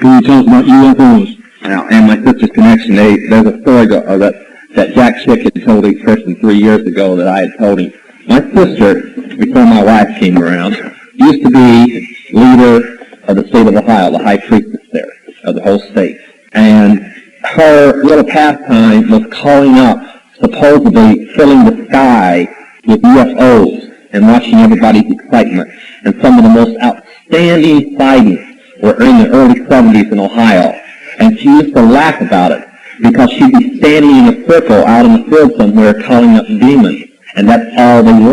Can you tell us about UFOs? Now, and my sister's connection, there's a story that Jack Schick had told each person 3 years ago that I had told him. My sister, before my wife came around, used to be leader of the state of Ohio, the high priestess there, of the whole state. And her little pastime was calling up, supposedly filling the sky with UFOs and watching everybody's excitement. And some of the most outstanding sightings were in the early 70s in Ohio. And she used to laugh about it because she'd be standing in a circle out in the field somewhere calling up demons. And that's all they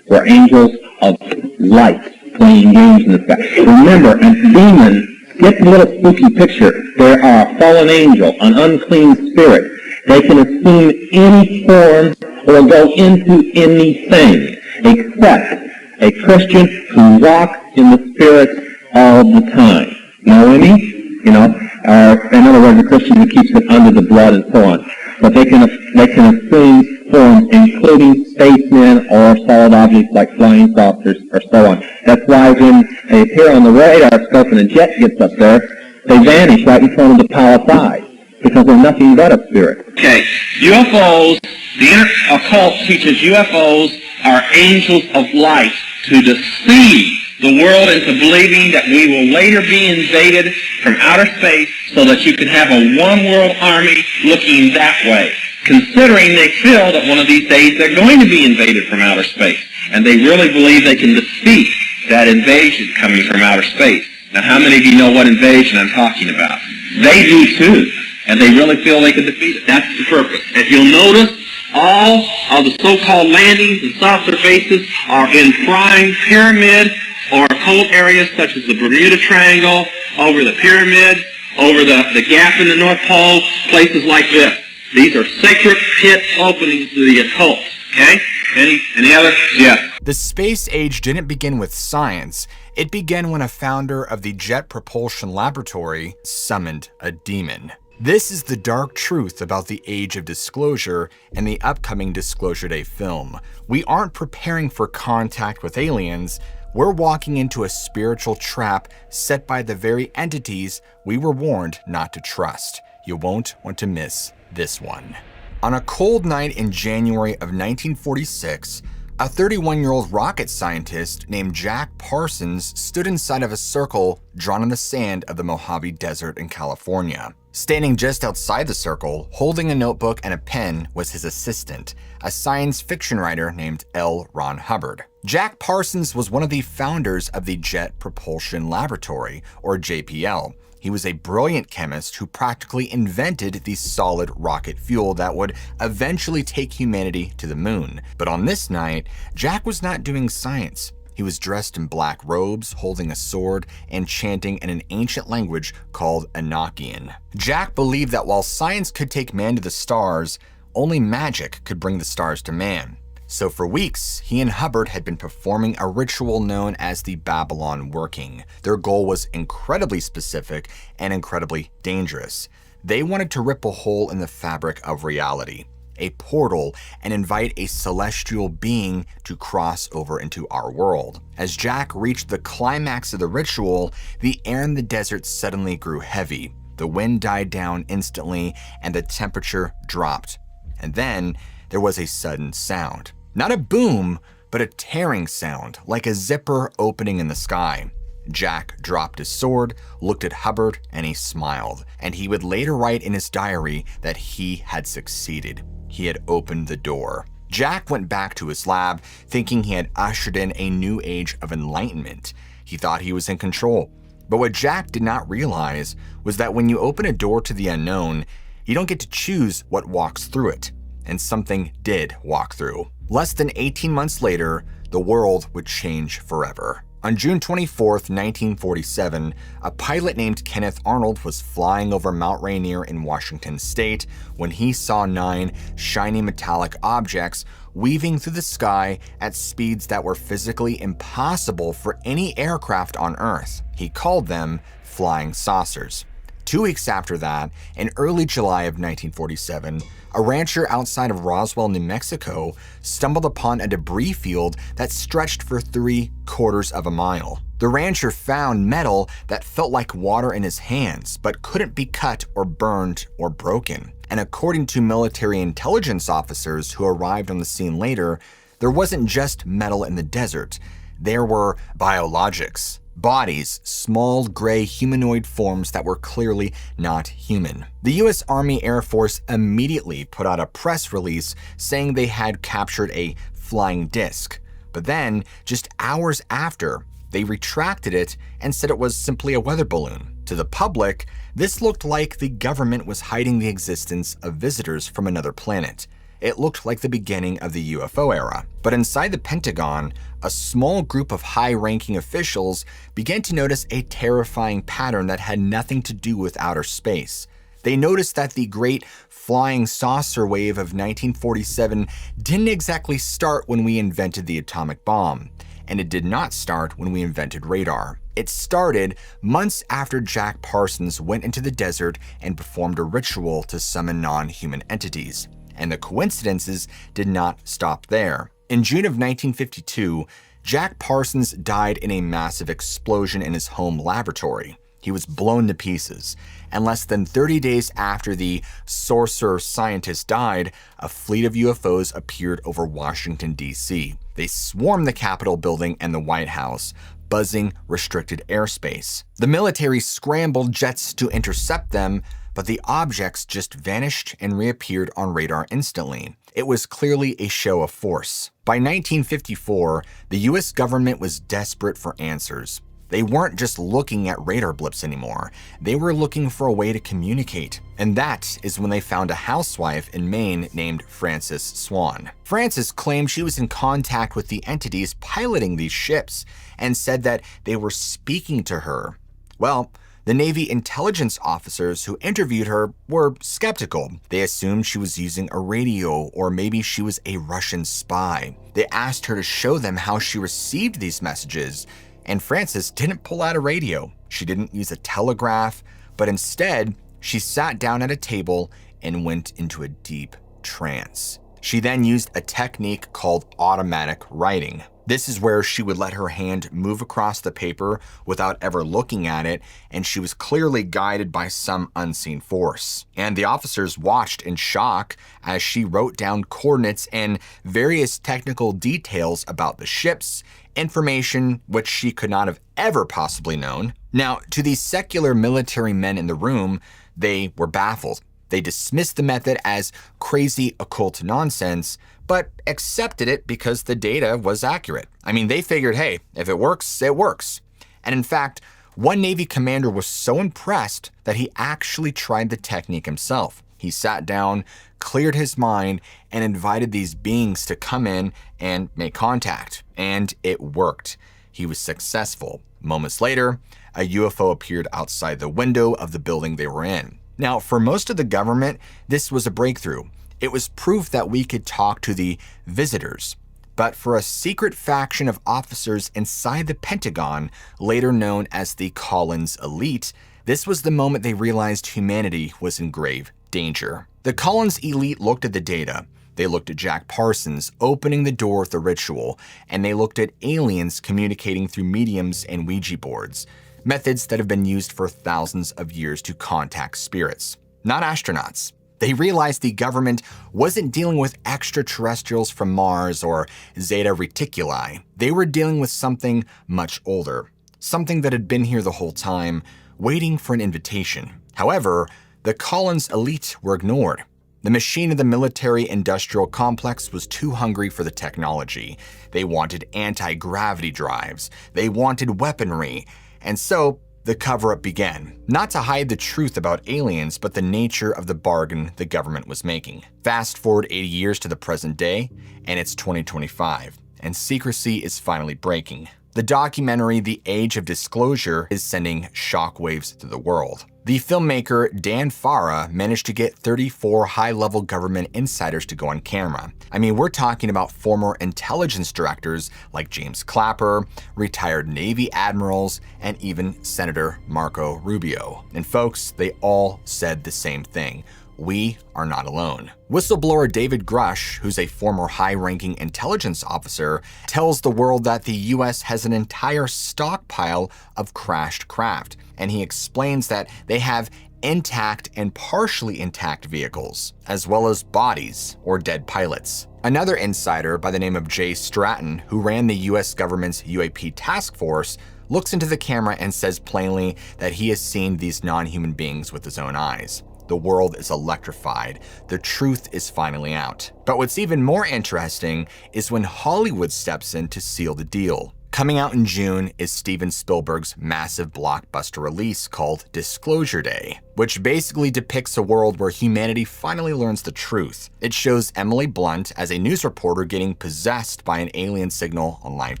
were angels of light playing games in the sky. Remember, a demon, get the little spooky picture. There are a fallen angel, an unclean spirit. They can assume any form or go into anything except a Christian who walks in the Spirit all the time. Know any? You know, in other words, a Christian who keeps it under the blood and so on. But they can assume forms, including spacemen or solid objects like flying saucers or so on. That's why when they appear on the radar scope and a jet gets up there, they vanish right in front of the palace eye because they're nothing but a spirit. Okay, UFOs, the occult teaches UFOs are angels of light to deceive the world into believing that we will later be invaded from outer space so that you can have a one-world army looking that way, considering they feel that one of these days they're going to be invaded from outer space, and they really believe they can defeat that invasion coming from outer space. Now, how many of you know what invasion I'm talking about? They do too, and they really feel they can defeat it. That's the purpose. If you'll notice, all of the so-called landings and saucer bases are in prime pyramid or occult areas such as the Bermuda Triangle, over the pyramids, over the gap in the North Pole, places like this. These are sacred pit openings to the occult. Okay? Any other? Yes. The space age didn't begin with science. It began when a founder of the Jet Propulsion Laboratory summoned a demon. This is the dark truth about the age of disclosure and the upcoming Disclosure Day film. We aren't preparing for contact with aliens. We're walking into a spiritual trap set by the very entities we were warned not to trust. You won't want to miss this one. On a cold night in January of 1946, a 31-year-old rocket scientist named Jack Parsons stood inside of a circle drawn in the sand of the Mojave Desert in California. Standing just outside the circle, holding a notebook and a pen, was his assistant, a science fiction writer named L. Ron Hubbard. Jack Parsons was one of the founders of the Jet Propulsion Laboratory, or JPL. He was a brilliant chemist who practically invented the solid rocket fuel that would eventually take humanity to the moon. But on this night, Jack was not doing science. He was dressed in black robes, holding a sword, and chanting in an ancient language called Enochian. Jack believed that while science could take man to the stars, only magic could bring the stars to man. So for weeks, he and Hubbard had been performing a ritual known as the Babylon Working. Their goal was incredibly specific and incredibly dangerous. They wanted to rip a hole in the fabric of reality, a portal, and invite a celestial being to cross over into our world. As Jack reached the climax of the ritual, the air in the desert suddenly grew heavy. The wind died down instantly and the temperature dropped. And then there was a sudden sound. Not a boom, but a tearing sound, like a zipper opening in the sky. Jack dropped his sword, looked at Hubbard, and he smiled. And he would later write in his diary that he had succeeded. He had opened the door. Jack went back to his lab, thinking he had ushered in a new age of enlightenment. He thought he was in control. But what Jack did not realize was that when you open a door to the unknown, you don't get to choose what walks through it. And something did walk through. Less than 18 months later, the world would change forever. On June 24, 1947, a pilot named Kenneth Arnold was flying over Mount Rainier in Washington state when he saw 9 shiny metallic objects weaving through the sky at speeds that were physically impossible for any aircraft on Earth. He called them flying saucers. 2 weeks after that, in early July of 1947, a rancher outside of Roswell, New Mexico, stumbled upon a debris field that stretched for 3/4 of a mile. The rancher found metal that felt like water in his hands, but couldn't be cut or burned or broken. And according to military intelligence officers who arrived on the scene later, there wasn't just metal in the desert. There were biologics, bodies, small gray humanoid forms that were clearly not human. The US Army Air Force immediately put out a press release saying they had captured a flying disc. But then, just hours after, they retracted it and said it was simply a weather balloon. To the public, this looked like the government was hiding the existence of visitors from another planet. It looked like the beginning of the UFO era. But inside the Pentagon, a small group of high-ranking officials began to notice a terrifying pattern that had nothing to do with outer space. They noticed that the great flying saucer wave of 1947 didn't exactly start when we invented the atomic bomb. And it did not start when we invented radar. It started months after Jack Parsons went into the desert and performed a ritual to summon non-human entities. And the coincidences did not stop there. In June of 1952, Jack Parsons died in a massive explosion in his home laboratory. He was blown to pieces. And less than 30 days after the sorcerer scientist died, a fleet of UFOs appeared over Washington, D.C. They swarmed the Capitol building and the White House, buzzing restricted airspace. The military scrambled jets to intercept them, but the objects just vanished and reappeared on radar instantly. It was clearly a show of force. By 1954, the US government was desperate for answers. They weren't just looking at radar blips anymore. They were looking for a way to communicate. And that is when they found a housewife in Maine named Frances Swan. Frances claimed she was in contact with the entities piloting these ships and said that they were speaking to her. Well, the Navy intelligence officers who interviewed her were skeptical. They assumed she was using a radio, or maybe she was a Russian spy. They asked her to show them how she received these messages, and Frances didn't pull out a radio. She didn't use a telegraph, but instead, she sat down at a table and went into a deep trance. She then used a technique called automatic writing. This is where she would let her hand move across the paper without ever looking at it, and she was clearly guided by some unseen force. And the officers watched in shock as she wrote down coordinates and various technical details about the ships, information which she could not have ever possibly known. Now, to these secular military men in the room, they were baffled. They dismissed the method as crazy occult nonsense, but accepted it because the data was accurate. I mean, they figured, hey, if it works, it works. And in fact, one Navy commander was so impressed that he actually tried the technique himself. He sat down, cleared his mind, and invited these beings to come in and make contact. And it worked. He was successful. Moments later, a UFO appeared outside the window of the building they were in. Now, for most of the government, this was a breakthrough. It was proof that we could talk to the visitors. But for a secret faction of officers inside the Pentagon, later known as the Collins Elite, this was the moment they realized humanity was in grave danger. The Collins Elite looked at the data. They looked at Jack Parsons opening the door with the ritual, and they looked at aliens communicating through mediums and Ouija boards, methods that have been used for thousands of years to contact spirits, not astronauts. They realized the government wasn't dealing with extraterrestrials from Mars or Zeta Reticuli. They were dealing with something much older, something that had been here the whole time, waiting for an invitation. However, the Collins Elite were ignored. The machine of the military-industrial complex was too hungry for the technology. They wanted anti-gravity drives. They wanted weaponry. And so, the cover-up began, not to hide the truth about aliens, but the nature of the bargain the government was making. Fast forward 80 years to the present day, and it's 2025, and secrecy is finally breaking. The documentary The Age of Disclosure is sending shockwaves through the world. The filmmaker Dan Farah managed to get 34 high-level government insiders to go on camera. I mean, we're talking about former intelligence directors like James Clapper, retired Navy admirals, and even Senator Marco Rubio. And folks, they all said the same thing. we are not alone. Whistleblower David Grush, who's a former high-ranking intelligence officer, tells the world that the US has an entire stockpile of crashed craft, and he explains that they have intact and partially intact vehicles, as well as bodies or dead pilots. Another insider by the name of Jay Stratton, who ran the US government's UAP task force, looks into the camera and says plainly that he has seen these non-human beings with his own eyes. The world is electrified. The truth is finally out. But what's even more interesting is when Hollywood steps in to seal the deal. Coming out in June is Steven Spielberg's massive blockbuster release called Disclosure Day, which basically depicts a world where humanity finally learns the truth. It shows Emily Blunt as a news reporter getting possessed by an alien signal on live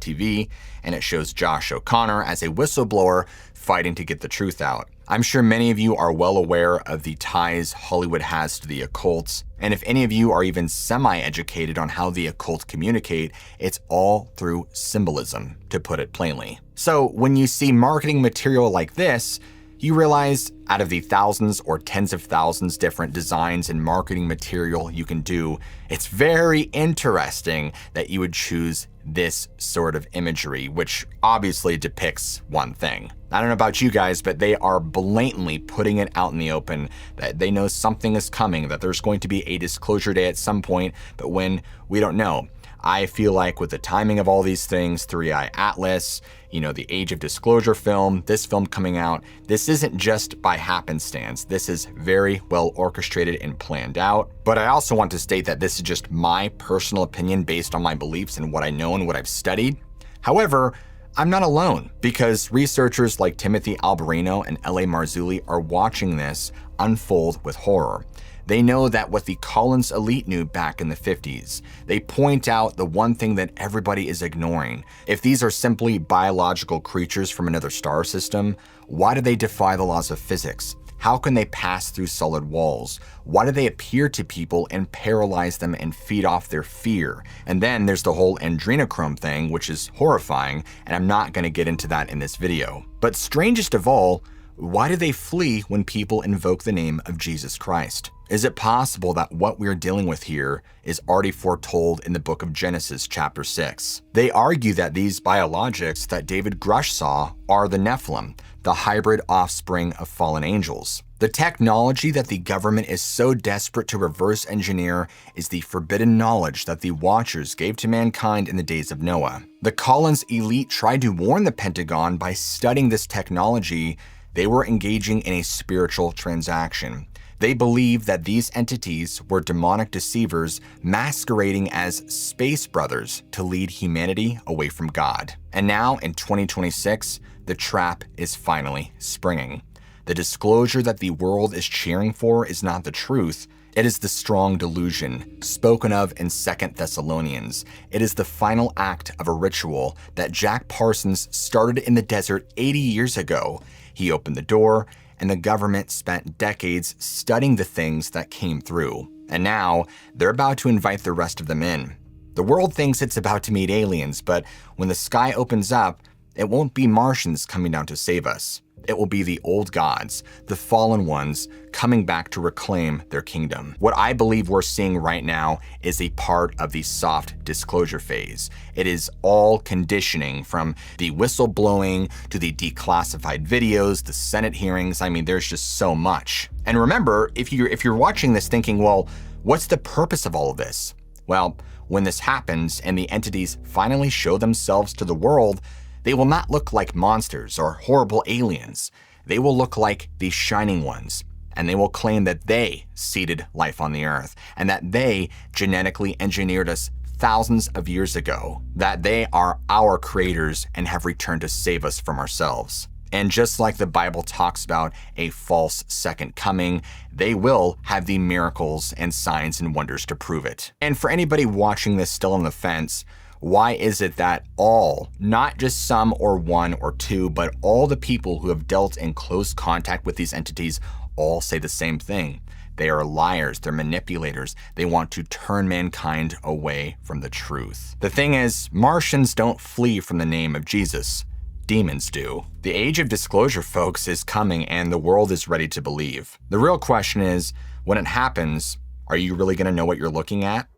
TV, and it shows Josh O'Connor as a whistleblower fighting to get the truth out. I'm sure many of you are well aware of the ties Hollywood has to the occult, and if any of you are even semi-educated on how the occult communicate, it's all through symbolism, to put it plainly. So when you see marketing material like this, you realize out of the thousands or tens of thousands different designs and marketing material you can do, it's very interesting that you would choose this sort of imagery, which obviously depicts one thing. I don't know about you guys, but they are blatantly putting it out in the open that they know something is coming, that there's going to be a disclosure day at some point, but when, we don't know. I feel like with the timing of all these things, Three Eye Atlas, the Age of Disclosure film, this film coming out, this isn't just by happenstance. This is very well orchestrated and planned out. But I also want to state that this is just my personal opinion based on my beliefs and what I know and what I've studied. However, I'm not alone, because researchers like Timothy Alberino and L.A. Marzulli are watching this unfold with horror. They know that what the Collins elite knew back in the 50s. They point out the one thing that everybody is ignoring. If these are simply biological creatures from another star system, why do they defy the laws of physics? How can they pass through solid walls? Why do they appear to people and paralyze them and feed off their fear? And then there's the whole adrenochrome thing, which is horrifying, and I'm not going to get into that in this video. But strangest of all, why do they flee when people invoke the name of Jesus Christ? Is it possible that what we're dealing with here is already foretold in the book of Genesis chapter 6? They argue that these biologics that David Grush saw are the Nephilim, the hybrid offspring of fallen angels. The technology that the government is so desperate to reverse engineer is the forbidden knowledge that the Watchers gave to mankind in the days of Noah. The Collins elite tried to warn the Pentagon by studying this technology. They were engaging in a spiritual transaction. They believed that these entities were demonic deceivers masquerading as space brothers to lead humanity away from God. And now, in 2026, the trap is finally springing. The disclosure that the world is cheering for is not the truth. It is the strong delusion spoken of in 2 Thessalonians. It is the final act of a ritual that Jack Parsons started in the desert 80 years ago. He opened the door, and the government spent decades studying the things that came through. And now, they're about to invite the rest of them in. The world thinks it's about to meet aliens, but when the sky opens up, it won't be Martians coming down to save us. It will be the old gods, the fallen ones, coming back to reclaim their kingdom. What I believe we're seeing right now is a part of the soft disclosure phase. It is all conditioning, from the whistleblowing to the declassified videos, the Senate hearings. I mean, there's just so much. And remember, if you're watching this thinking, well, what's the purpose of all of this? Well, when this happens and the entities finally show themselves to the world, they will not look like monsters or horrible aliens. They will look like the shining ones, and they will claim that they seeded life on the earth and that they genetically engineered us thousands of years ago, that they are our creators and have returned to save us from ourselves. And just like the Bible talks about a false second coming, they will have the miracles and signs and wonders to prove it. And for anybody watching this still on the fence, why is it that all, not just some or one or two, but all the people who have dealt in close contact with these entities all say the same thing? They are liars, they're manipulators, they want to turn mankind away from the truth. The thing is, Martians don't flee from the name of Jesus. demons do. The age of disclosure, folks, is coming and the world is ready to believe. The real question is, when it happens, are you really going to know what you're looking at?